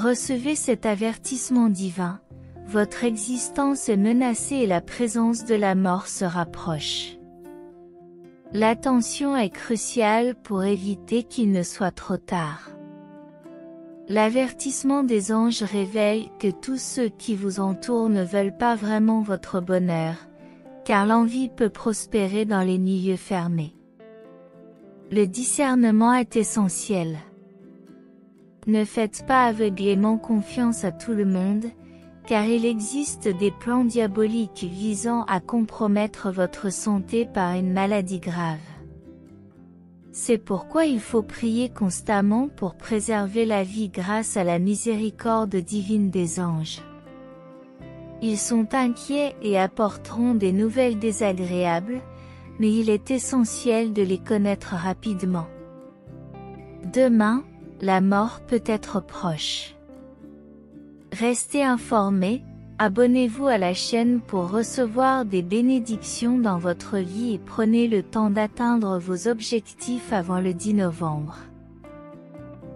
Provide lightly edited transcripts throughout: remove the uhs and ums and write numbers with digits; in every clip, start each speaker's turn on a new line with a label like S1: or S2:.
S1: Recevez cet avertissement divin, votre existence est menacée et la présence de la mort se rapproche. L'attention est cruciale pour éviter qu'il ne soit trop tard. L'avertissement des anges révèle que tous ceux qui vous entourent ne veulent pas vraiment votre bonheur, car l'envie peut prospérer dans les milieux fermés. Le discernement est essentiel. Ne faites pas aveuglément confiance à tout le monde, car il existe des plans diaboliques visant à compromettre votre santé par une maladie grave. C'est pourquoi il faut prier constamment pour préserver la vie grâce à la miséricorde divine des anges. Ils sont inquiets et apporteront des nouvelles désagréables, mais il est essentiel de les connaître rapidement. Demain, la mort peut être proche. Restez informés, abonnez-vous à la chaîne pour recevoir des bénédictions dans votre vie et prenez le temps d'atteindre vos objectifs avant le 10 novembre.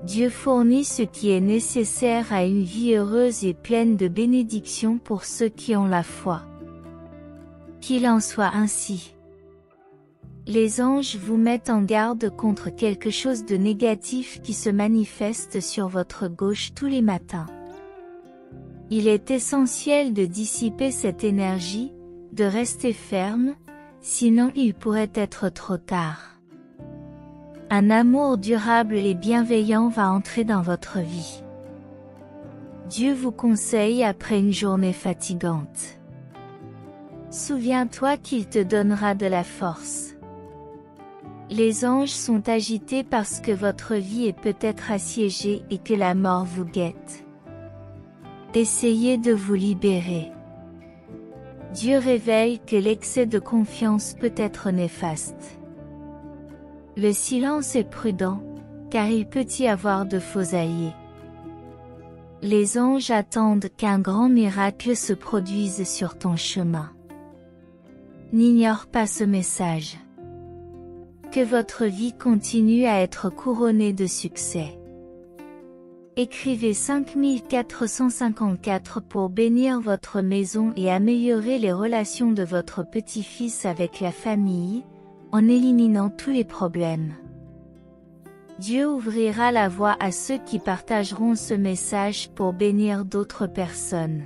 S1: Dieu fournit ce qui est nécessaire à une vie heureuse et pleine de bénédictions pour ceux qui ont la foi. Qu'il en soit ainsi. Les anges vous mettent en garde contre quelque chose de négatif qui se manifeste sur votre gauche tous les matins. Il est essentiel de dissiper cette énergie, de rester ferme, sinon il pourrait être trop tard. Un amour durable et bienveillant va entrer dans votre vie. Dieu vous conseille après une journée fatigante. Souviens-toi qu'il te donnera de la force. Les anges sont agités parce que votre vie est peut-être assiégée et que la mort vous guette. Essayez de vous libérer. Dieu révèle que l'excès de confiance peut être néfaste. Le silence est prudent, car il peut y avoir de faux alliés. Les anges attendent qu'un grand miracle se produise sur ton chemin. N'ignore pas ce message. Que votre vie continue à être couronnée de succès. Écrivez 5454 pour bénir votre maison et améliorer les relations de votre petit-fils avec la famille, en éliminant tous les problèmes. Dieu ouvrira la voie à ceux qui partageront ce message pour bénir d'autres personnes.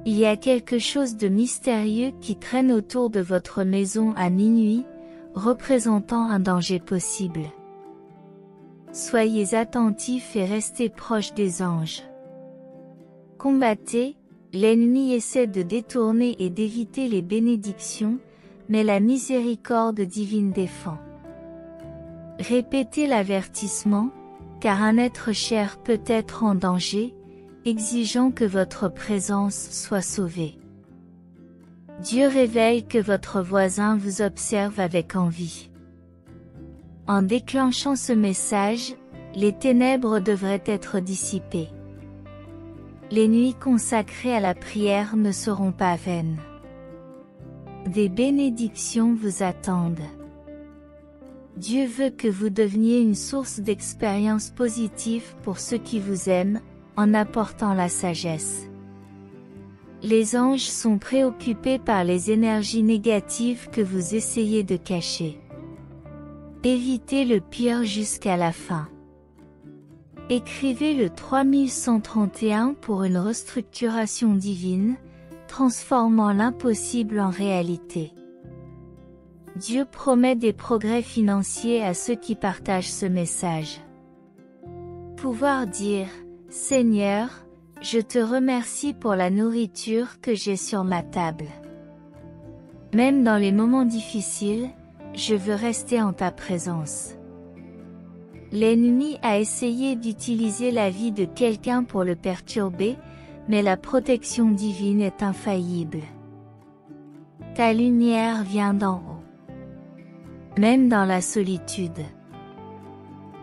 S1: Il y a quelque chose de mystérieux qui traîne autour de votre maison à minuit, représentant un danger possible. Soyez attentifs et restez proches des anges. Combattez, l'ennemi essaie de détourner et d'éviter les bénédictions, mais la miséricorde divine défend. Répétez l'avertissement, car un être cher peut être en danger, exigeant que votre présence soit sauvée. Dieu révèle que votre voisin vous observe avec envie. En déclenchant ce message, les ténèbres devraient être dissipées. Les nuits consacrées à la prière ne seront pas vaines. Des bénédictions vous attendent. Dieu veut que vous deveniez une source d'expériences positives pour ceux qui vous aiment, en apportant la sagesse. Les anges sont préoccupés par les énergies négatives que vous essayez de cacher. Évitez le pire jusqu'à la fin. Écrivez le 3131 pour une restructuration divine, transformant l'impossible en réalité. Dieu promet des progrès financiers à ceux qui partagent ce message. Pouvoir dire, Seigneur, je te remercie pour la nourriture que j'ai sur ma table. Même dans les moments difficiles, je veux rester en ta présence. L'ennemi a essayé d'utiliser la vie de quelqu'un pour le perturber, mais la protection divine est infaillible. Ta lumière vient d'en haut. Même dans la solitude.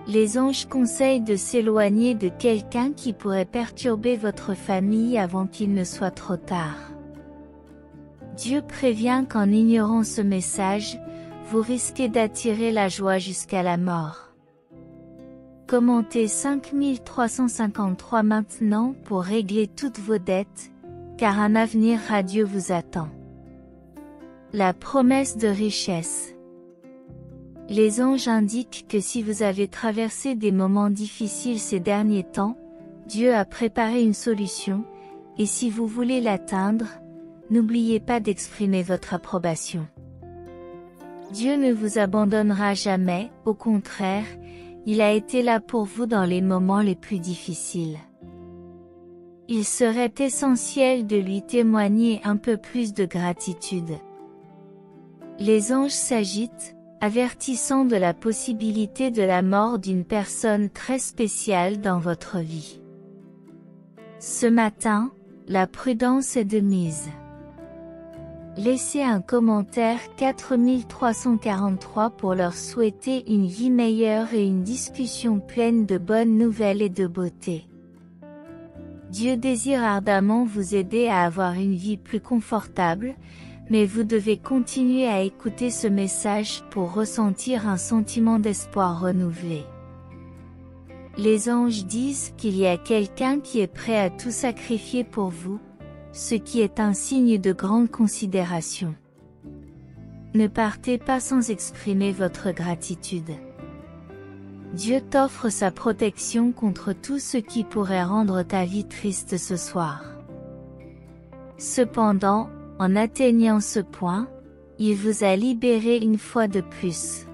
S1: Les anges conseillent de s'éloigner de quelqu'un qui pourrait perturber votre famille avant qu'il ne soit trop tard. Dieu prévient qu'en ignorant ce message, vous risquez d'attirer la joie jusqu'à la mort. commentez 5353 maintenant pour régler toutes vos dettes, car un avenir radieux vous attend. La promesse de richesse. Les anges indiquent que si vous avez traversé des moments difficiles ces derniers temps, Dieu a préparé une solution, et si vous voulez l'atteindre, n'oubliez pas d'exprimer votre approbation. Dieu ne vous abandonnera jamais, au contraire, il a été là pour vous dans les moments les plus difficiles. Il serait essentiel de lui témoigner un peu plus de gratitude. Les anges s'agitent, avertissant de la possibilité de la mort d'une personne très spéciale dans votre vie. Ce matin, la prudence est de mise. Laissez un commentaire 4343 pour leur souhaiter une vie meilleure et une discussion pleine de bonnes nouvelles et de beauté. Dieu désire ardemment vous aider à avoir une vie plus confortable, mais vous devez continuer à écouter ce message pour ressentir un sentiment d'espoir renouvelé. Les anges disent qu'il y a quelqu'un qui est prêt à tout sacrifier pour vous, ce qui est un signe de grande considération. Ne partez pas sans exprimer votre gratitude. Dieu t'offre sa protection contre tout ce qui pourrait rendre ta vie triste ce soir. Cependant, en atteignant ce point, il vous a libéré une fois de plus.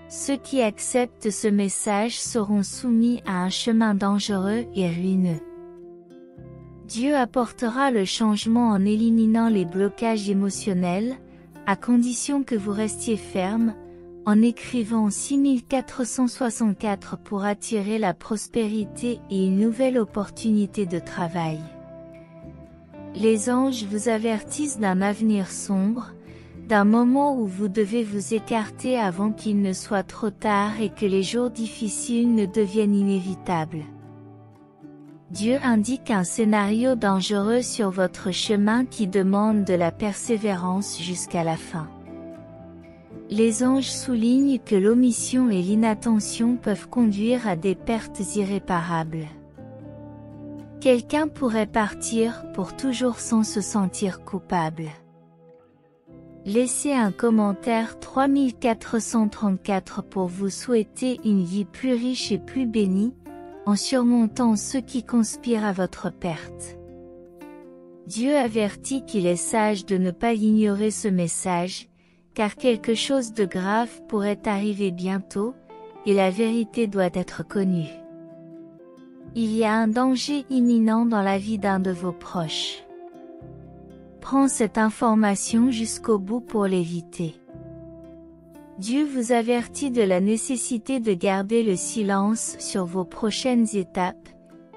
S1: Ceux qui acceptent ce message seront soumis à un chemin dangereux et ruineux. Dieu apportera le changement en éliminant les blocages émotionnels, à condition que vous restiez ferme, en écrivant 6464 pour attirer la prospérité et une nouvelle opportunité de travail. Les anges vous avertissent d'un avenir sombre, d'un moment où vous devez vous écarter avant qu'il ne soit trop tard et que les jours difficiles ne deviennent inévitables. Dieu indique un scénario dangereux sur votre chemin qui demande de la persévérance jusqu'à la fin. Les anges soulignent que l'omission et l'inattention peuvent conduire à des pertes irréparables. Quelqu'un pourrait partir pour toujours sans se sentir coupable. Laissez un commentaire 3434 pour vous souhaiter une vie plus riche et plus bénie, en surmontant ceux qui conspirent à votre perte. Dieu avertit qu'il est sage de ne pas ignorer ce message, car quelque chose de grave pourrait arriver bientôt, et la vérité doit être connue. Il y a un danger imminent dans la vie d'un de vos proches. Prends cette information jusqu'au bout pour l'éviter. Dieu vous avertit de la nécessité de garder le silence sur vos prochaines étapes,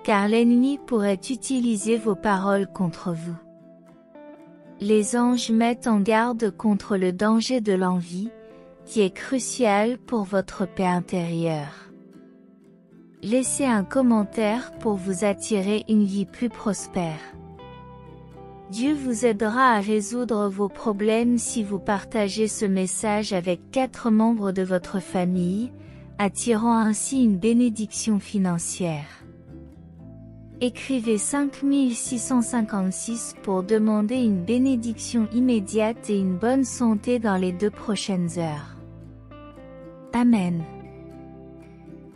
S1: car l'ennemi pourrait utiliser vos paroles contre vous. Les anges mettent en garde contre le danger de l'envie, qui est crucial pour votre paix intérieure. Laissez un commentaire pour vous attirer une vie plus prospère. Dieu vous aidera à résoudre vos problèmes si vous partagez ce message avec 4 membres de votre famille, attirant ainsi une bénédiction financière. Écrivez 5656 pour demander une bénédiction immédiate et une bonne santé dans les 2 prochaines heures. Amen.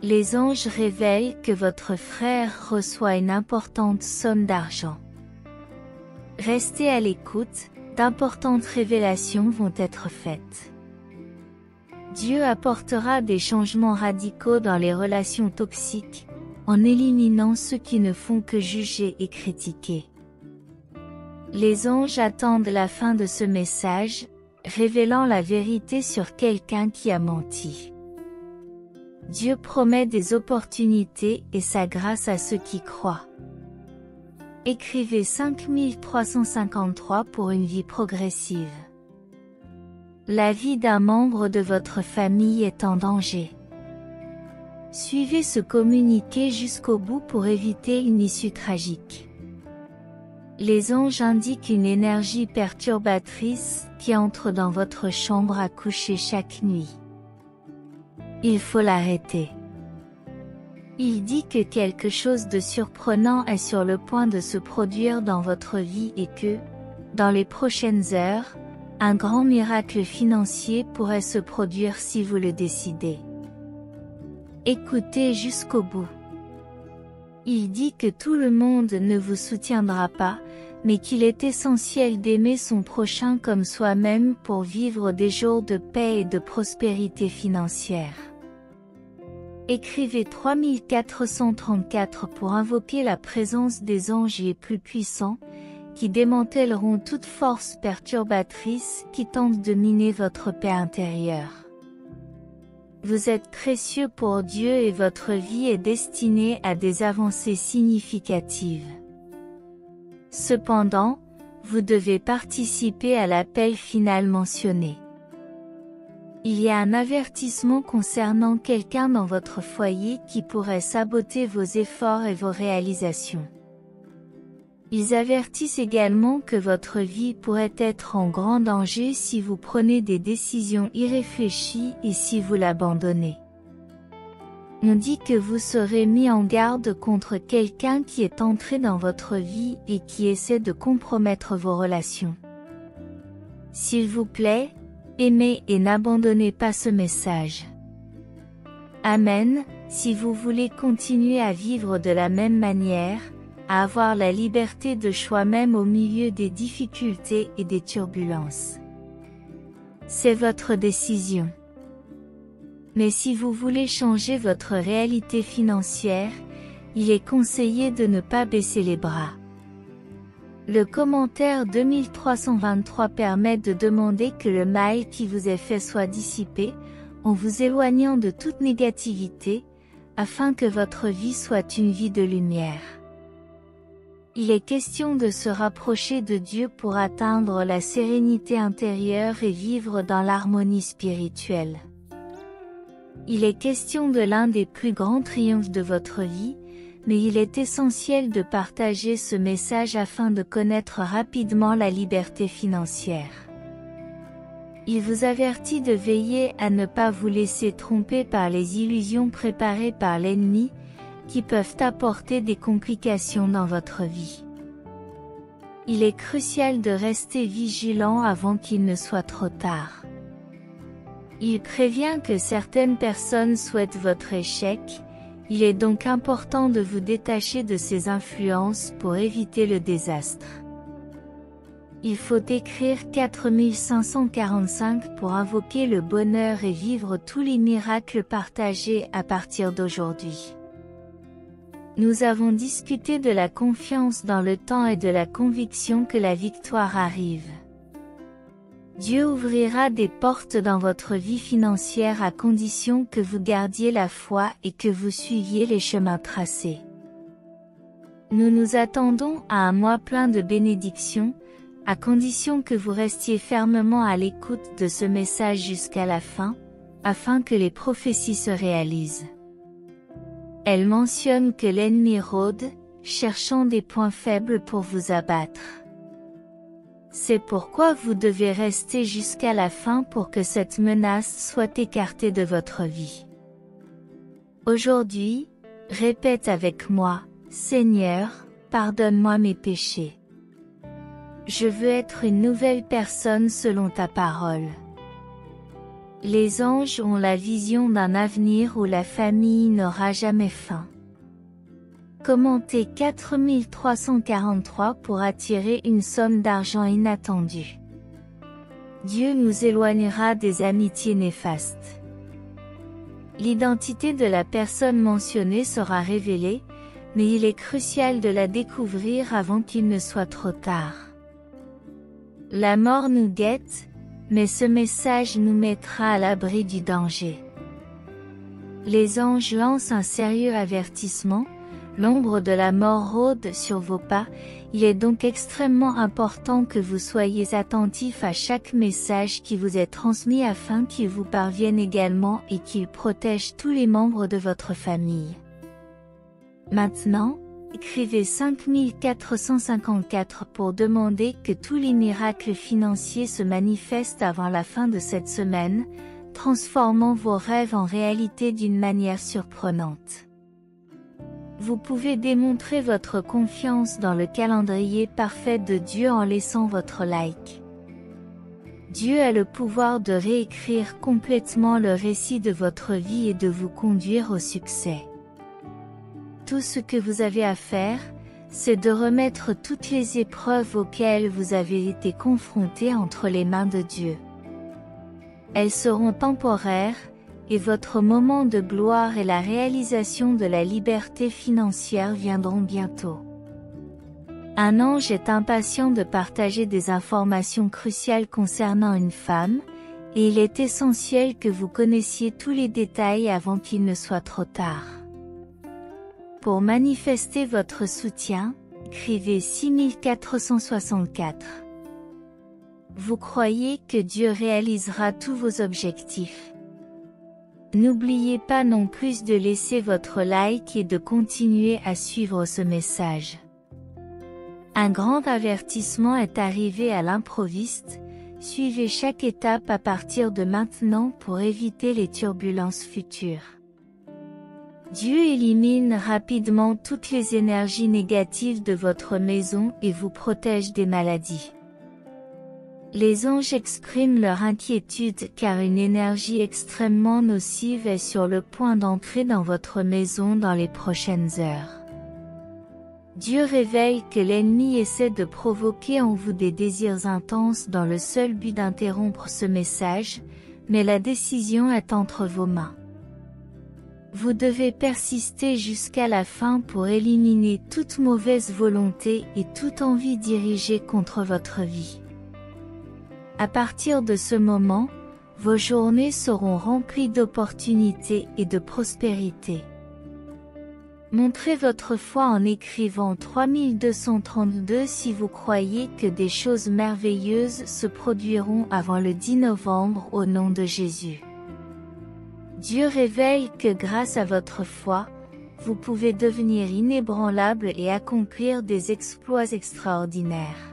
S1: Les anges révèlent que votre frère reçoit une importante somme d'argent. Restez à l'écoute, d'importantes révélations vont être faites. Dieu apportera des changements radicaux dans les relations toxiques, en éliminant ceux qui ne font que juger et critiquer. Les anges attendent la fin de ce message, révélant la vérité sur quelqu'un qui a menti. Dieu promet des opportunités et sa grâce à ceux qui croient. Écrivez 5353 pour une vie progressive. La vie d'un membre de votre famille est en danger. Suivez ce communiqué jusqu'au bout pour éviter une issue tragique. Les anges indiquent une énergie perturbatrice qui entre dans votre chambre à coucher chaque nuit. Il faut l'arrêter. Il dit que quelque chose de surprenant est sur le point de se produire dans votre vie et que, dans les prochaines heures, un grand miracle financier pourrait se produire si vous le décidez. Écoutez jusqu'au bout. Il dit que tout le monde ne vous soutiendra pas, mais qu'il est essentiel d'aimer son prochain comme soi-même pour vivre des jours de paix et de prospérité financière. Écrivez 3434 pour invoquer la présence des anges les plus puissants, qui démantèleront toute force perturbatrice qui tente de miner votre paix intérieure. Vous êtes précieux pour Dieu et votre vie est destinée à des avancées significatives. Cependant, vous devez participer à l'appel final mentionné. Il y a un avertissement concernant quelqu'un dans votre foyer qui pourrait saboter vos efforts et vos réalisations. Ils avertissent également que votre vie pourrait être en grand danger si vous prenez des décisions irréfléchies et si vous l'abandonnez. On dit que vous serez mis en garde contre quelqu'un qui est entré dans votre vie et qui essaie de compromettre vos relations. S'il vous plaît, aimez et n'abandonnez pas ce message. Amen. Si vous voulez continuer à vivre de la même manière, à avoir la liberté de choix même au milieu des difficultés et des turbulences. C'est votre décision. Mais si vous voulez changer votre réalité financière, il est conseillé de ne pas baisser les bras. Le commentaire 2323 permet de demander que le mal qui vous est fait soit dissipé, en vous éloignant de toute négativité, afin que votre vie soit une vie de lumière. Il est question de se rapprocher de Dieu pour atteindre la sérénité intérieure et vivre dans l'harmonie spirituelle. Il est question de l'un des plus grands triomphes de votre vie, mais il est essentiel de partager ce message afin de connaître rapidement la liberté financière. Il vous avertit de veiller à ne pas vous laisser tromper par les illusions préparées par l'ennemi, qui peuvent apporter des complications dans votre vie. Il est crucial de rester vigilant avant qu'il ne soit trop tard. Il prévient que certaines personnes souhaitent votre échec, il est donc important de vous détacher de ces influences pour éviter le désastre. Il faut écrire 4545 pour invoquer le bonheur et vivre tous les miracles partagés à partir d'aujourd'hui. Nous avons discuté de la confiance dans le temps et de la conviction que la victoire arrive. Dieu ouvrira des portes dans votre vie financière à condition que vous gardiez la foi et que vous suiviez les chemins tracés. Nous nous attendons à un mois plein de bénédictions, à condition que vous restiez fermement à l'écoute de ce message jusqu'à la fin, afin que les prophéties se réalisent. Elle mentionne que l'ennemi rôde, cherchant des points faibles pour vous abattre. C'est pourquoi vous devez rester jusqu'à la fin pour que cette menace soit écartée de votre vie. Aujourd'hui, répète avec moi, Seigneur, pardonne-moi mes péchés. Je veux être une nouvelle personne selon ta parole. Les anges ont la vision d'un avenir où la famille n'aura jamais faim. Commentez 4343 pour attirer une somme d'argent inattendue. Dieu nous éloignera des amitiés néfastes. L'identité de la personne mentionnée sera révélée, mais il est crucial de la découvrir avant qu'il ne soit trop tard. La mort nous guette, mais ce message nous mettra à l'abri du danger. Les anges lancent un sérieux avertissement, l'ombre de la mort rôde sur vos pas, il est donc extrêmement important que vous soyez attentifs à chaque message qui vous est transmis afin qu'il vous parvienne également et qu'il protège tous les membres de votre famille. Maintenant, écrivez 5454 pour demander que tous les miracles financiers se manifestent avant la fin de cette semaine, transformant vos rêves en réalité d'une manière surprenante. Vous pouvez démontrer votre confiance dans le calendrier parfait de Dieu en laissant votre like. Dieu a le pouvoir de réécrire complètement le récit de votre vie et de vous conduire au succès. Tout ce que vous avez à faire, c'est de remettre toutes les épreuves auxquelles vous avez été confrontés entre les mains de Dieu. Elles seront temporaires, et votre moment de gloire et la réalisation de la liberté financière viendront bientôt. Un ange est impatient de partager des informations cruciales concernant une femme, et il est essentiel que vous connaissiez tous les détails avant qu'il ne soit trop tard. Pour manifester votre soutien, écrivez 6464. Vous croyez que Dieu réalisera tous vos objectifs. N'oubliez pas non plus de laisser votre like et de continuer à suivre ce message. Un grand avertissement est arrivé à l'improviste, suivez chaque étape à partir de maintenant pour éviter les turbulences futures. Dieu élimine rapidement toutes les énergies négatives de votre maison et vous protège des maladies. Les anges expriment leur inquiétude car une énergie extrêmement nocive est sur le point d'entrer dans votre maison dans les prochaines heures. Dieu révèle que l'ennemi essaie de provoquer en vous des désirs intenses dans le seul but d'interrompre ce message, mais la décision est entre vos mains. Vous devez persister jusqu'à la fin pour éliminer toute mauvaise volonté et toute envie dirigée contre votre vie. À partir de ce moment, vos journées seront remplies d'opportunités et de prospérité. Montrez votre foi en écrivant 3232 si vous croyez que des choses merveilleuses se produiront avant le 10 novembre au nom de Jésus. Dieu révèle que grâce à votre foi, vous pouvez devenir inébranlable et accomplir des exploits extraordinaires.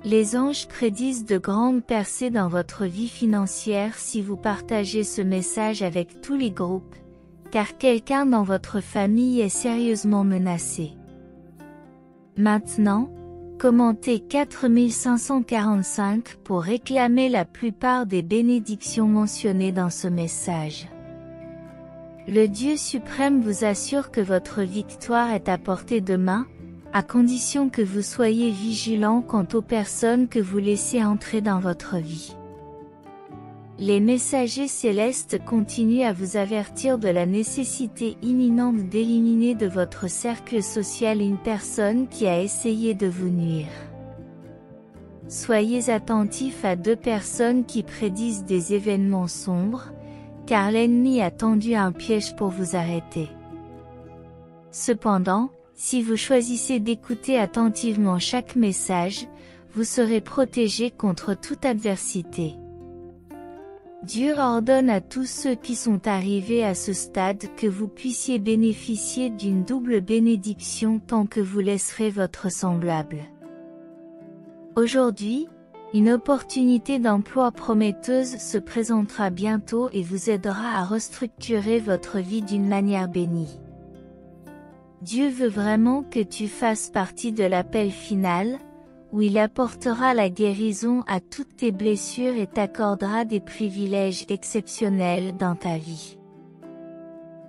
S1: Les anges prédisent de grandes percées dans votre vie financière si vous partagez ce message avec tous les groupes, car quelqu'un dans votre famille est sérieusement menacé. Maintenant, commentez 4545 pour réclamer la plupart des bénédictions mentionnées dans ce message. Le Dieu suprême vous assure que votre victoire est à portée de main, à condition que vous soyez vigilant quant aux personnes que vous laissez entrer dans votre vie. Les messagers célestes continuent à vous avertir de la nécessité imminente d'éliminer de votre cercle social une personne qui a essayé de vous nuire. Soyez attentifs à 2 personnes qui prédisent des événements sombres, car l'ennemi a tendu un piège pour vous arrêter. Cependant, si vous choisissez d'écouter attentivement chaque message, vous serez protégé contre toute adversité. Dieu ordonne à tous ceux qui sont arrivés à ce stade que vous puissiez bénéficier d'une double bénédiction tant que vous laisserez votre semblable. Aujourd'hui, une opportunité d'emploi prometteuse se présentera bientôt et vous aidera à restructurer votre vie d'une manière bénie. Dieu veut vraiment que tu fasses partie de l'appel final, où il apportera la guérison à toutes tes blessures et t'accordera des privilèges exceptionnels dans ta vie.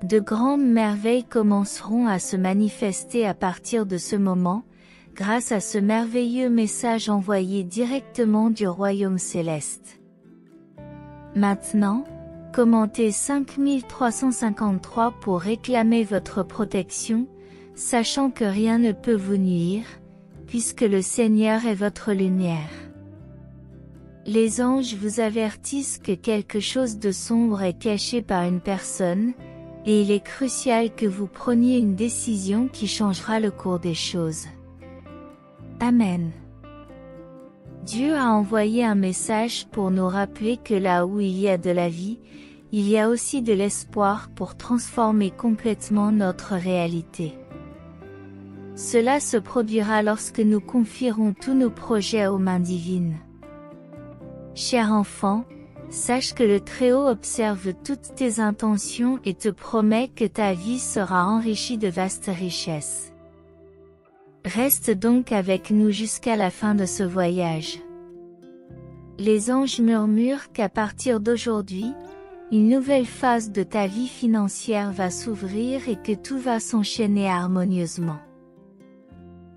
S1: De grandes merveilles commenceront à se manifester à partir de ce moment, grâce à ce merveilleux message envoyé directement du royaume céleste. Maintenant, commentez 5353 pour réclamer votre protection, sachant que rien ne peut vous nuire, puisque le Seigneur est votre lumière. Les anges vous avertissent que quelque chose de sombre est caché par une personne, et il est crucial que vous preniez une décision qui changera le cours des choses. Amen. Dieu a envoyé un message pour nous rappeler que là où il y a de la vie, il y a aussi de l'espoir pour transformer complètement notre réalité. Cela se produira lorsque nous confierons tous nos projets aux mains divines. Chers enfants, sache que le Très-Haut observe toutes tes intentions et te promet que ta vie sera enrichie de vastes richesses. Reste donc avec nous jusqu'à la fin de ce voyage. Les anges murmurent qu'à partir d'aujourd'hui, une nouvelle phase de ta vie financière va s'ouvrir et que tout va s'enchaîner harmonieusement.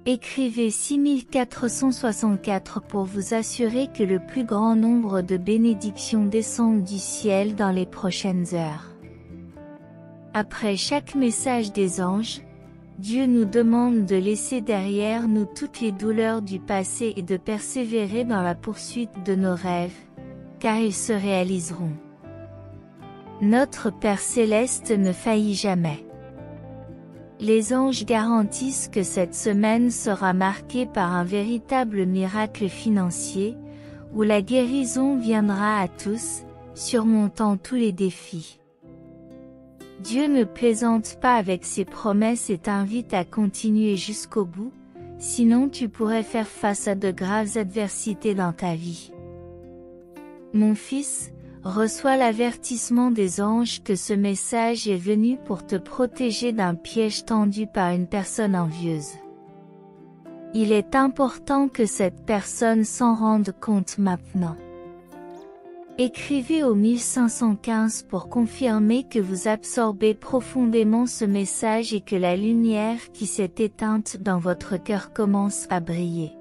S1: Écrivez 6464 pour vous assurer que le plus grand nombre de bénédictions descendent du ciel dans les prochaines heures. Après chaque message des anges, Dieu nous demande de laisser derrière nous toutes les douleurs du passé et de persévérer dans la poursuite de nos rêves, car ils se réaliseront. Notre Père Céleste ne faillit jamais. Les anges garantissent que cette semaine sera marquée par un véritable miracle financier, où la guérison viendra à tous, surmontant tous les défis. Dieu ne plaisante pas avec ses promesses et t'invite à continuer jusqu'au bout, sinon tu pourrais faire face à de graves adversités dans ta vie. Mon fils, reçois l'avertissement des anges que ce message est venu pour te protéger d'un piège tendu par une personne envieuse. Il est important que cette personne s'en rende compte maintenant. Écrivez au 1515 pour confirmer que vous absorbez profondément ce message et que la lumière qui s'est éteinte dans votre cœur commence à briller.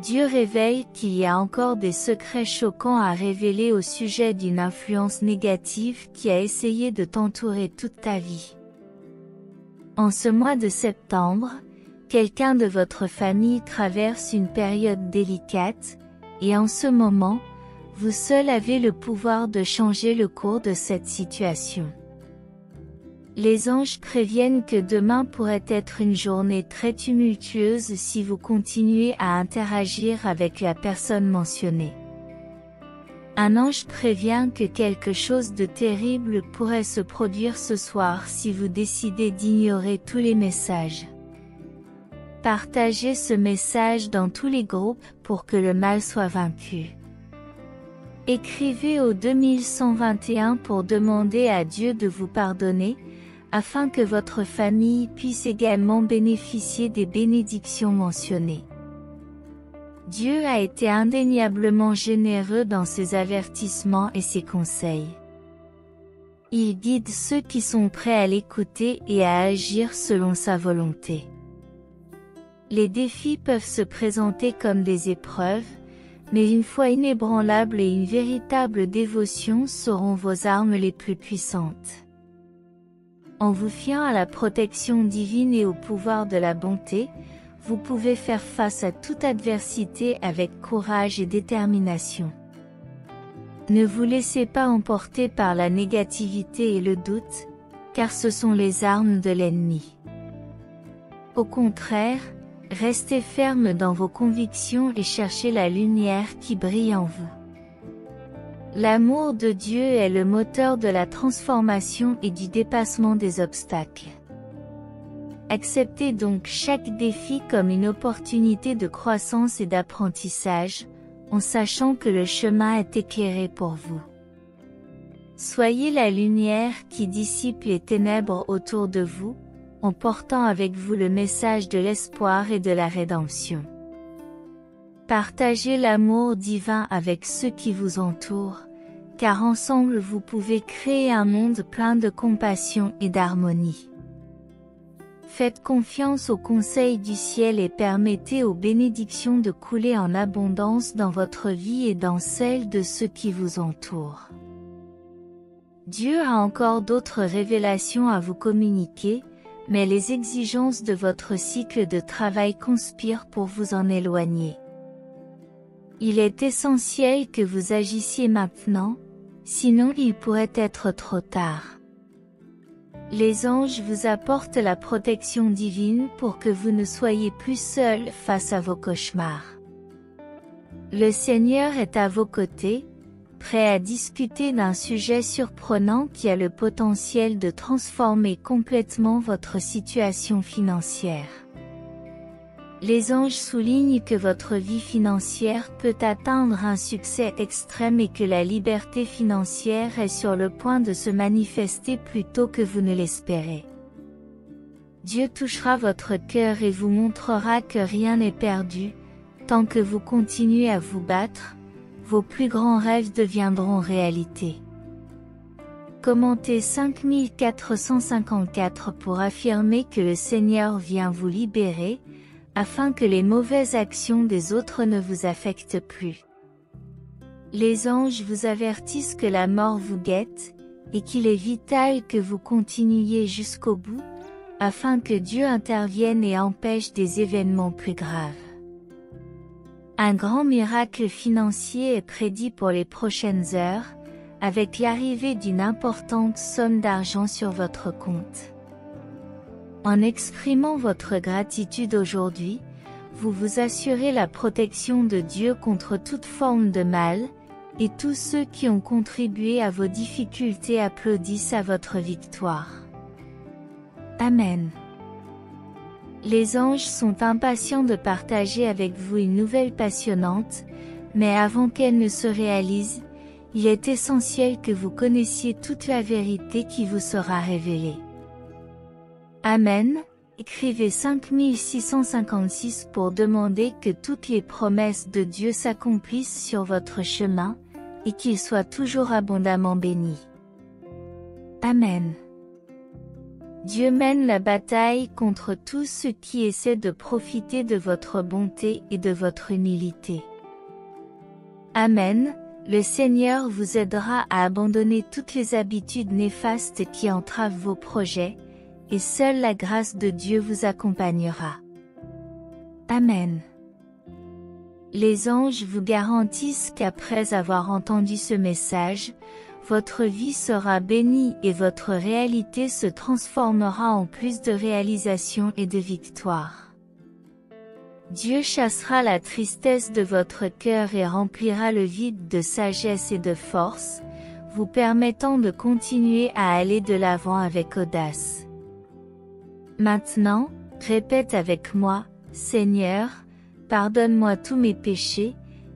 S1: Dieu révèle qu'il y a encore des secrets choquants à révéler au sujet d'une influence négative qui a essayé de t'entourer toute ta vie. En ce mois de septembre, quelqu'un de votre famille traverse une période délicate, et en ce moment, vous seul avez le pouvoir de changer le cours de cette situation. Les anges préviennent que demain pourrait être une journée très tumultueuse si vous continuez à interagir avec la personne mentionnée. Un ange prévient que quelque chose de terrible pourrait se produire ce soir si vous décidez d'ignorer tous les messages. Partagez ce message dans tous les groupes pour que le mal soit vaincu. Écrivez au 2121 pour demander à Dieu de vous pardonner, afin que votre famille puisse également bénéficier des bénédictions mentionnées. Dieu a été indéniablement généreux dans ses avertissements et ses conseils. Il guide ceux qui sont prêts à l'écouter et à agir selon sa volonté. Les défis peuvent se présenter comme des épreuves, mais une foi inébranlable et une véritable dévotion seront vos armes les plus puissantes. En vous fiant à la protection divine et au pouvoir de la bonté, vous pouvez faire face à toute adversité avec courage et détermination. Ne vous laissez pas emporter par la négativité et le doute, car ce sont les armes de l'ennemi. Au contraire, restez ferme dans vos convictions et cherchez la lumière qui brille en vous. L'amour de Dieu est le moteur de la transformation et du dépassement des obstacles. Acceptez donc chaque défi comme une opportunité de croissance et d'apprentissage, en sachant que le chemin est éclairé pour vous. Soyez la lumière qui dissipe les ténèbres autour de vous, en portant avec vous le message de l'espoir et de la rédemption. Partagez l'amour divin avec ceux qui vous entourent, car ensemble vous pouvez créer un monde plein de compassion et d'harmonie. Faites confiance aux conseils du ciel et permettez aux bénédictions de couler en abondance dans votre vie et dans celle de ceux qui vous entourent. Dieu a encore d'autres révélations à vous communiquer, mais les exigences de votre cycle de travail conspirent pour vous en éloigner. Il est essentiel que vous agissiez maintenant, sinon il pourrait être trop tard. Les anges vous apportent la protection divine pour que vous ne soyez plus seul face à vos cauchemars. Le Seigneur est à vos côtés, prêt à discuter d'un sujet surprenant qui a le potentiel de transformer complètement votre situation financière. Les anges soulignent que votre vie financière peut atteindre un succès extrême et que la liberté financière est sur le point de se manifester plus tôt que vous ne l'espérez. Dieu touchera votre cœur et vous montrera que rien n'est perdu, tant que vous continuez à vous battre, vos plus grands rêves deviendront réalité. Commentez 5454 pour affirmer que le Seigneur vient vous libérer, afin que les mauvaises actions des autres ne vous affectent plus. Les anges vous avertissent que la mort vous guette, et qu'il est vital que vous continuiez jusqu'au bout, afin que Dieu intervienne et empêche des événements plus graves. Un grand miracle financier est prédit pour les prochaines heures, avec l'arrivée d'une importante somme d'argent sur votre compte. En exprimant votre gratitude aujourd'hui, vous vous assurez la protection de Dieu contre toute forme de mal, et tous ceux qui ont contribué à vos difficultés applaudissent à votre victoire. Amen. Les anges sont impatients de partager avec vous une nouvelle passionnante, mais avant qu'elle ne se réalise, il est essentiel que vous connaissiez toute la vérité qui vous sera révélée. Amen. Écrivez 5656 pour demander que toutes les promesses de Dieu s'accomplissent sur votre chemin, et qu'il soit toujours abondamment béni. Amen. Dieu mène la bataille contre tous ceux qui essaient de profiter de votre bonté et de votre humilité. Amen. Le Seigneur vous aidera à abandonner toutes les habitudes néfastes qui entravent vos projets, et seule la grâce de Dieu vous accompagnera. Amen. Les anges vous garantissent qu'après avoir entendu ce message, votre vie sera bénie et votre réalité se transformera en plus de réalisation et de victoire. Dieu chassera la tristesse de votre cœur et remplira le vide de sagesse et de force, vous permettant de continuer à aller de l'avant avec audace. Maintenant, répète avec moi, Seigneur, pardonne-moi tous mes péchés,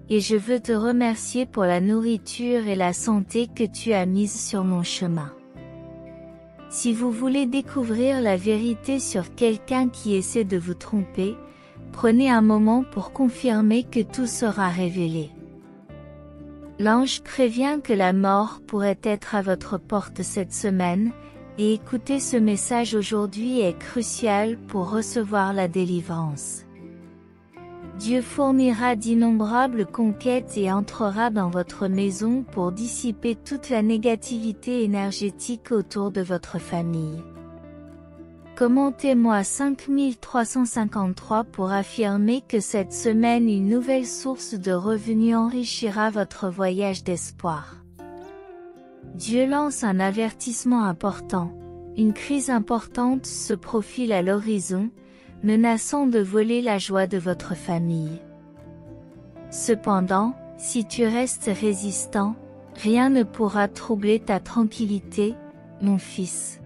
S1: et je veux te remercier pour la nourriture et la santé que tu as mises sur mon chemin. Si vous voulez découvrir la vérité sur quelqu'un qui essaie de vous tromper, prenez un moment pour confirmer que tout sera révélé. L'ange prévient que la mort pourrait être à votre porte cette semaine, et écouter ce message aujourd'hui est crucial pour recevoir la délivrance. Dieu fournira d'innombrables conquêtes et entrera dans votre maison pour dissiper toute la négativité énergétique autour de votre famille. Commentez-moi 5353 pour affirmer que cette semaine une nouvelle source de revenus enrichira votre voyage d'espoir. Dieu lance un avertissement important. Une crise importante se profile à l'horizon, menaçant de voler la joie de votre famille. Cependant, si tu restes résistant, rien ne pourra troubler ta tranquillité, mon fils.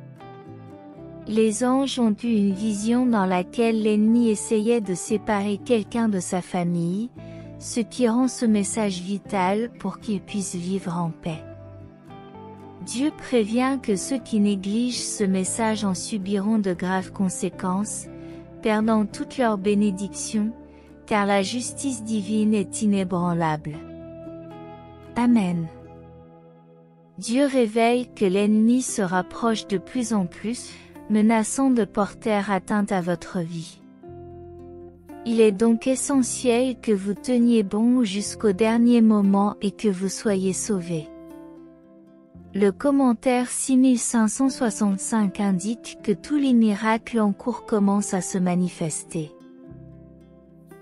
S1: Les anges ont eu une vision dans laquelle l'ennemi essayait de séparer quelqu'un de sa famille, ce qui rend ce message vital pour qu'il puisse vivre en paix. Dieu prévient que ceux qui négligent ce message en subiront de graves conséquences, perdant toutes leurs bénédictions, car la justice divine est inébranlable. Amen. Dieu révèle que l'ennemi se rapproche de plus en plus, menaçant de porter atteinte à votre vie. Il est donc essentiel que vous teniez bon jusqu'au dernier moment et que vous soyez sauvés. Le commentaire 6565 indique que tous les miracles en cours commencent à se manifester.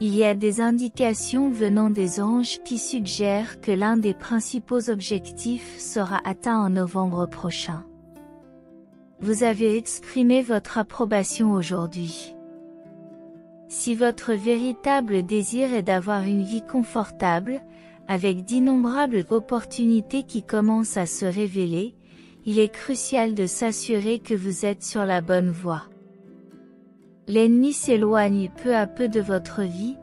S1: Il y a des indications venant des anges qui suggèrent que l'un des principaux objectifs sera atteint en novembre prochain. Vous avez exprimé votre approbation aujourd'hui. Si votre véritable désir est d'avoir une vie confortable, avec d'innombrables opportunités qui commencent à se révéler, il est crucial de s'assurer que vous êtes sur la bonne voie. L'ennemi s'éloigne peu à peu de votre vie,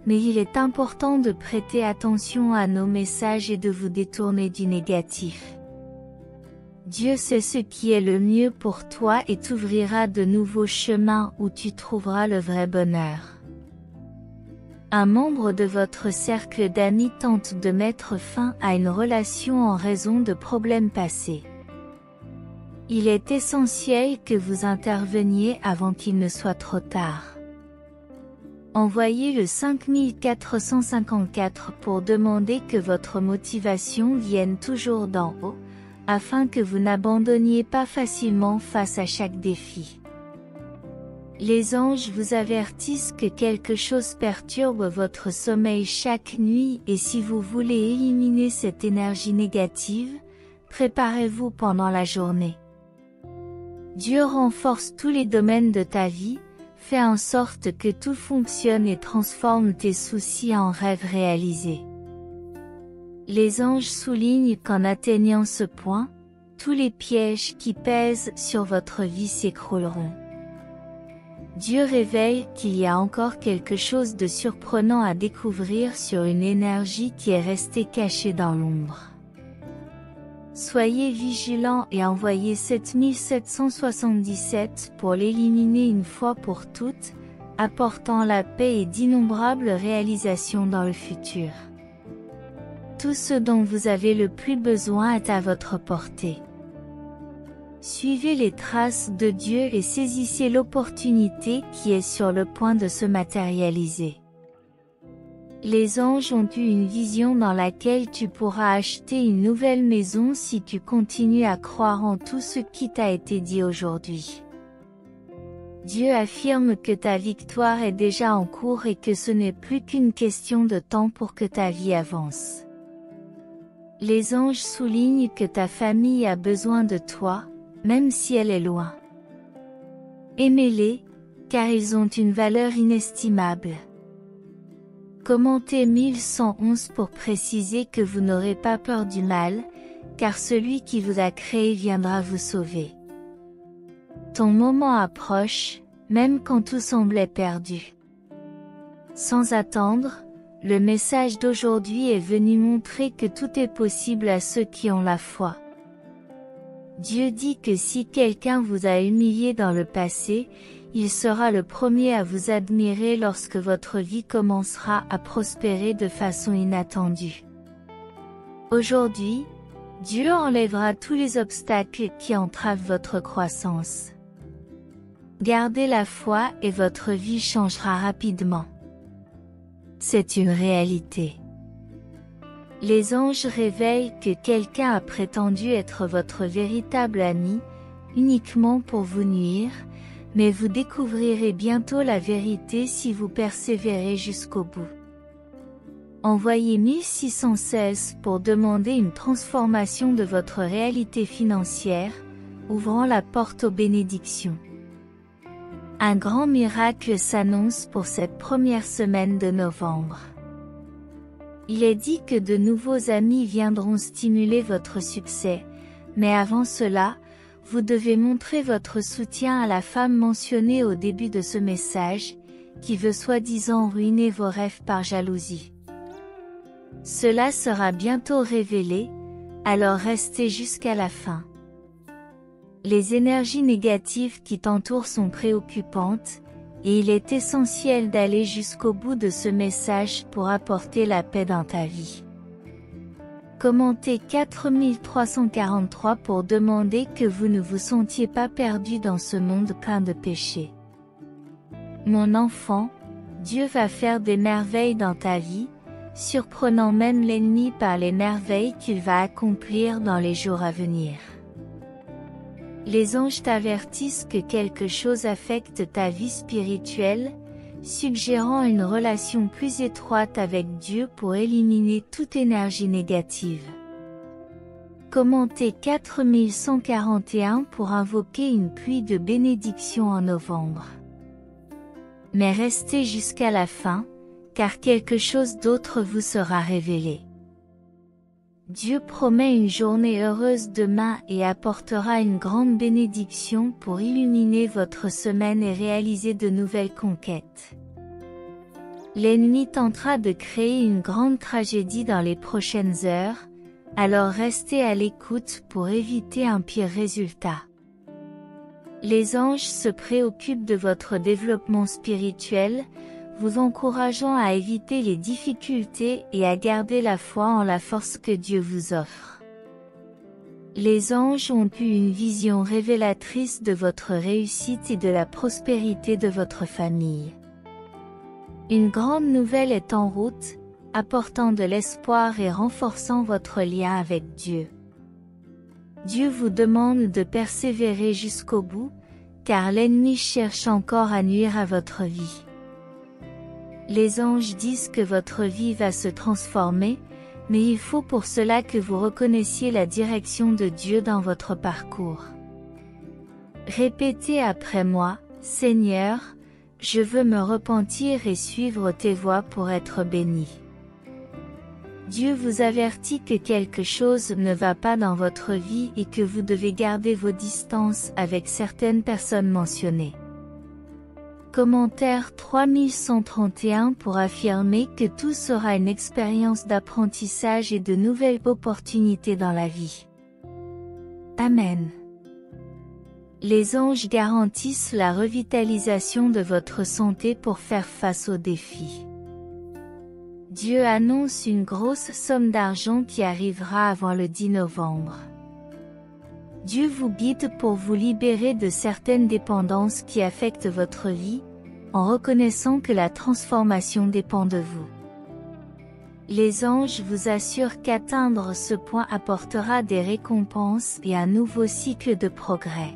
S1: mais il est important de prêter attention à nos messages et de vous détourner du négatif. Dieu sait ce qui est le mieux pour toi et t'ouvrira de nouveaux chemins où tu trouveras le vrai bonheur. Un membre de votre cercle d'amis tente de mettre fin à une relation en raison de problèmes passés. Il est essentiel que vous interveniez avant qu'il ne soit trop tard. Envoyez le 5454 pour demander que votre motivation vienne toujours d'en haut, afin que vous n'abandonniez pas facilement face à chaque défi. Les anges vous avertissent que quelque chose perturbe votre sommeil chaque nuit et si vous voulez éliminer cette énergie négative, préparez-vous pendant la journée. Dieu renforce tous les domaines de ta vie, fait en sorte que tout fonctionne et transforme tes soucis en rêves réalisés. Les anges soulignent qu'en atteignant ce point, tous les pièges qui pèsent sur votre vie s'écrouleront. Dieu révèle qu'il y a encore quelque chose de surprenant à découvrir sur une énergie qui est restée cachée dans l'ombre. Soyez vigilants et envoyez 7777 pour l'éliminer une fois pour toutes, apportant la paix et d'innombrables réalisations dans le futur. Tout ce dont vous avez le plus besoin est à votre portée. Suivez les traces de Dieu et saisissez l'opportunité qui est sur le point de se matérialiser. Les anges ont eu une vision dans laquelle tu pourras acheter une nouvelle maison si tu continues à croire en tout ce qui t'a été dit aujourd'hui. Dieu affirme que ta victoire est déjà en cours et que ce n'est plus qu'une question de temps pour que ta vie avance. Les anges soulignent que ta famille a besoin de toi, même si elle est loin. Aimez-les, car ils ont une valeur inestimable. Commentez 1111 pour préciser que vous n'aurez pas peur du mal, car celui qui vous a créé viendra vous sauver. Ton moment approche, même quand tout semblait perdu. Sans attendre, le message d'aujourd'hui est venu montrer que tout est possible à ceux qui ont la foi. Dieu dit que si quelqu'un vous a humilié dans le passé, il sera le premier à vous admirer lorsque votre vie commencera à prospérer de façon inattendue. Aujourd'hui, Dieu enlèvera tous les obstacles qui entravent votre croissance. Gardez la foi et votre vie changera rapidement. C'est une réalité. Les anges révèlent que quelqu'un a prétendu être votre véritable ami, uniquement pour vous nuire, mais vous découvrirez bientôt la vérité si vous persévérez jusqu'au bout. Envoyez 1616 pour demander une transformation de votre réalité financière, ouvrant la porte aux bénédictions. Un grand miracle s'annonce pour cette première semaine de novembre. Il est dit que de nouveaux amis viendront stimuler votre succès, mais avant cela, vous devez montrer votre soutien à la femme mentionnée au début de ce message, qui veut soi-disant ruiner vos rêves par jalousie. Cela sera bientôt révélé, alors restez jusqu'à la fin. Les énergies négatives qui t'entourent sont préoccupantes, et il est essentiel d'aller jusqu'au bout de ce message pour apporter la paix dans ta vie. Commentez 4343 pour demander que vous ne vous sentiez pas perdu dans ce monde plein de péchés. Mon enfant, Dieu va faire des merveilles dans ta vie, surprenant même l'ennemi par les merveilles qu'il va accomplir dans les jours à venir. Les anges t'avertissent que quelque chose affecte ta vie spirituelle, suggérant une relation plus étroite avec Dieu pour éliminer toute énergie négative. Commentez 4141 pour invoquer une pluie de bénédictions en novembre. Mais restez jusqu'à la fin, car quelque chose d'autre vous sera révélé. Dieu promet une journée heureuse demain et apportera une grande bénédiction pour illuminer votre semaine et réaliser de nouvelles conquêtes. L'ennemi tentera de créer une grande tragédie dans les prochaines heures, alors restez à l'écoute pour éviter un pire résultat. Les anges se préoccupent de votre développement spirituel, vous encourageant à éviter les difficultés et à garder la foi en la force que Dieu vous offre. Les anges ont eu une vision révélatrice de votre réussite et de la prospérité de votre famille. Une grande nouvelle est en route, apportant de l'espoir et renforçant votre lien avec Dieu. Dieu vous demande de persévérer jusqu'au bout, car l'ennemi cherche encore à nuire à votre vie. Les anges disent que votre vie va se transformer, mais il faut pour cela que vous reconnaissiez la direction de Dieu dans votre parcours. Répétez après moi, Seigneur, je veux me repentir et suivre tes voies pour être béni. Dieu vous avertit que quelque chose ne va pas dans votre vie et que vous devez garder vos distances avec certaines personnes mentionnées. Commentaire 3131 pour affirmer que tout sera une expérience d'apprentissage et de nouvelles opportunités dans la vie. Amen. Les anges garantissent la revitalisation de votre santé pour faire face aux défis. Dieu annonce une grosse somme d'argent qui arrivera avant le 10 novembre. Dieu vous guide pour vous libérer de certaines dépendances qui affectent votre vie, en reconnaissant que la transformation dépend de vous. Les anges vous assurent qu'atteindre ce point apportera des récompenses et un nouveau cycle de progrès.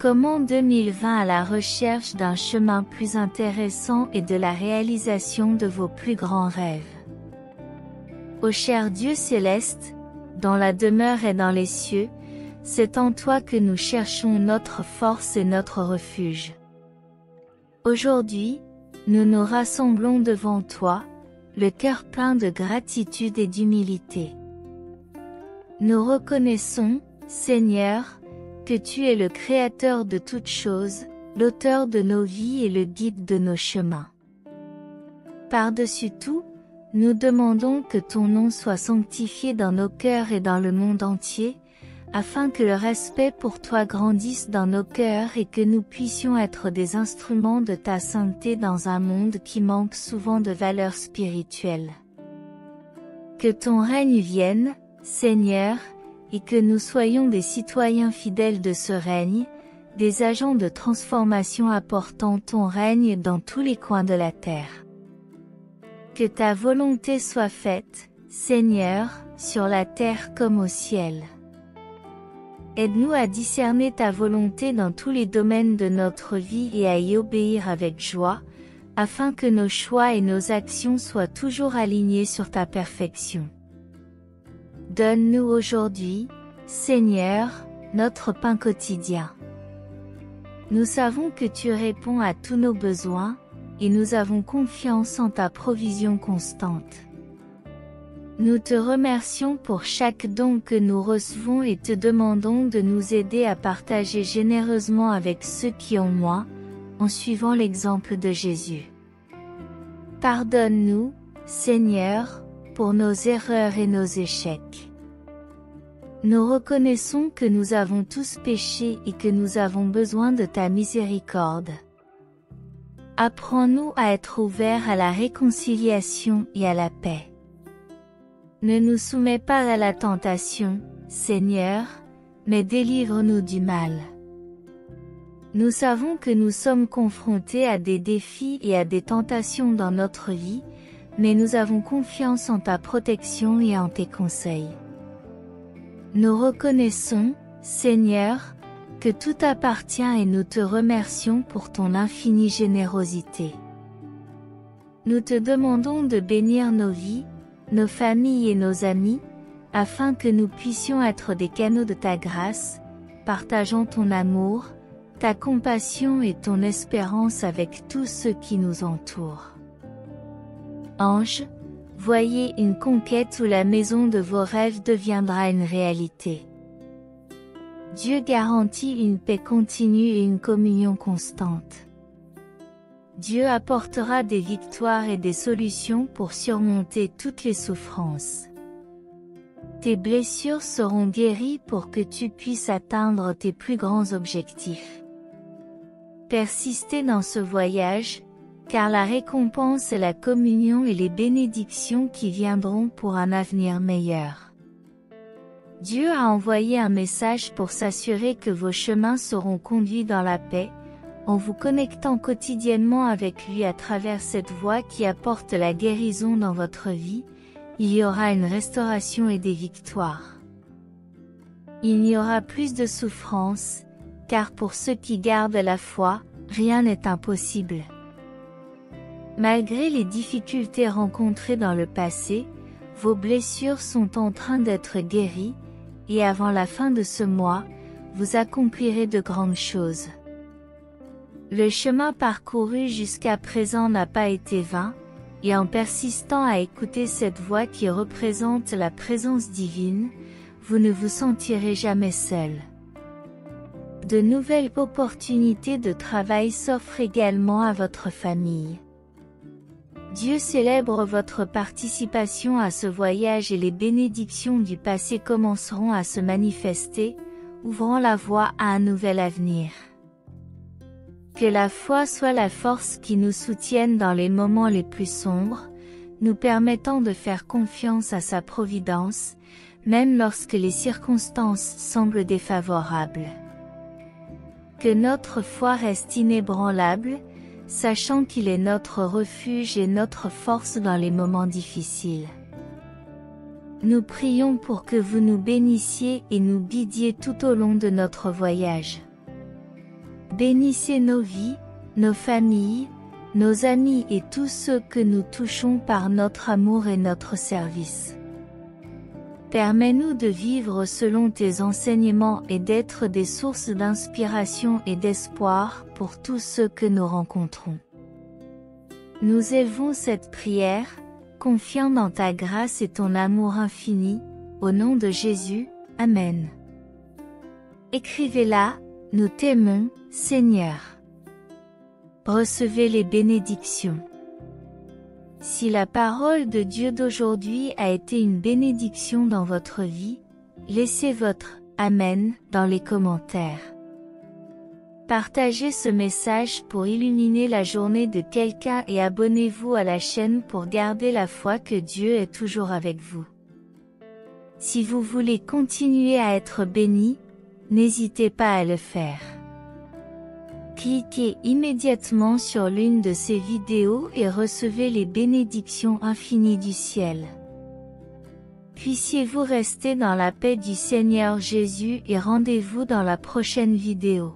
S1: Comment 2020 à la recherche d'un chemin plus intéressant et de la réalisation de vos plus grands rêves. Ô cher Dieu céleste, dont la demeure est dans les cieux, c'est en toi que nous cherchons notre force et notre refuge. Aujourd'hui, nous nous rassemblons devant toi, le cœur plein de gratitude et d'humilité. Nous reconnaissons, Seigneur, que tu es le Créateur de toutes choses, l'auteur de nos vies et le guide de nos chemins. Par-dessus tout, nous demandons que ton nom soit sanctifié dans nos cœurs et dans le monde entier, afin que le respect pour toi grandisse dans nos cœurs et que nous puissions être des instruments de ta sainteté dans un monde qui manque souvent de valeurs spirituelles. Que ton règne vienne, Seigneur, et que nous soyons des citoyens fidèles de ce règne, des agents de transformation apportant ton règne dans tous les coins de la terre. Que ta volonté soit faite, Seigneur, sur la terre comme au ciel. Aide-nous à discerner ta volonté dans tous les domaines de notre vie et à y obéir avec joie, afin que nos choix et nos actions soient toujours alignés sur ta perfection. Donne-nous aujourd'hui, Seigneur, notre pain quotidien. Nous savons que tu réponds à tous nos besoins, et nous avons confiance en ta provision constante. Nous te remercions pour chaque don que nous recevons et te demandons de nous aider à partager généreusement avec ceux qui ont moins, en suivant l'exemple de Jésus. Pardonne-nous, Seigneur, pour nos erreurs et nos échecs. Nous reconnaissons que nous avons tous péché et que nous avons besoin de ta miséricorde. Apprends-nous à être ouverts à la réconciliation et à la paix. Ne nous soumets pas à la tentation, Seigneur, mais délivre-nous du mal. Nous savons que nous sommes confrontés à des défis et à des tentations dans notre vie, mais nous avons confiance en ta protection et en tes conseils. Nous reconnaissons, Seigneur, que tout appartient et nous te remercions pour ton infinie générosité. Nous te demandons de bénir nos vies, nos familles et nos amis, afin que nous puissions être des canaux de ta grâce, partageant ton amour, ta compassion et ton espérance avec tous ceux qui nous entourent. Anges, Voyez une conquête où la maison de vos rêves deviendra une réalité. Dieu garantit une paix continue et une communion constante. Dieu apportera des victoires et des solutions pour surmonter toutes les souffrances. Tes blessures seront guéries pour que tu puisses atteindre tes plus grands objectifs. Persistez dans ce voyage, car la récompense est la communion et les bénédictions qui viendront pour un avenir meilleur. Dieu a envoyé un message pour s'assurer que vos chemins seront conduits dans la paix, en vous connectant quotidiennement avec lui à travers cette voie qui apporte la guérison dans votre vie. Il y aura une restauration et des victoires. Il n'y aura plus de souffrance, car pour ceux qui gardent la foi, rien n'est impossible. Malgré les difficultés rencontrées dans le passé, vos blessures sont en train d'être guéries, et avant la fin de ce mois, vous accomplirez de grandes choses. Le chemin parcouru jusqu'à présent n'a pas été vain, et en persistant à écouter cette voix qui représente la présence divine, vous ne vous sentirez jamais seul. De nouvelles opportunités de travail s'offrent également à votre famille. Dieu célèbre votre participation à ce voyage et les bénédictions du passé commenceront à se manifester, ouvrant la voie à un nouvel avenir. Que la foi soit la force qui nous soutienne dans les moments les plus sombres, nous permettant de faire confiance à sa providence, même lorsque les circonstances semblent défavorables. Que notre foi reste inébranlable, sachant qu'il est notre refuge et notre force dans les moments difficiles. Nous prions pour que vous nous bénissiez et nous guidiez tout au long de notre voyage. Bénissez nos vies, nos familles, nos amis et tous ceux que nous touchons par notre amour et notre service. Permets-nous de vivre selon tes enseignements et d'être des sources d'inspiration et d'espoir pour tous ceux que nous rencontrons. Nous élevons cette prière, confiant dans ta grâce et ton amour infini, au nom de Jésus, Amen. Écrivez-la, nous t'aimons, Seigneur. Recevez les bénédictions. Si la parole de Dieu d'aujourd'hui a été une bénédiction dans votre vie, laissez votre « Amen » dans les commentaires. Partagez ce message pour illuminer la journée de quelqu'un et abonnez-vous à la chaîne pour garder la foi que Dieu est toujours avec vous. Si vous voulez continuer à être béni, n'hésitez pas à le faire. Cliquez immédiatement sur l'une de ces vidéos et recevez les bénédictions infinies du ciel. Puissiez-vous rester dans la paix du Seigneur Jésus et rendez-vous dans la prochaine vidéo.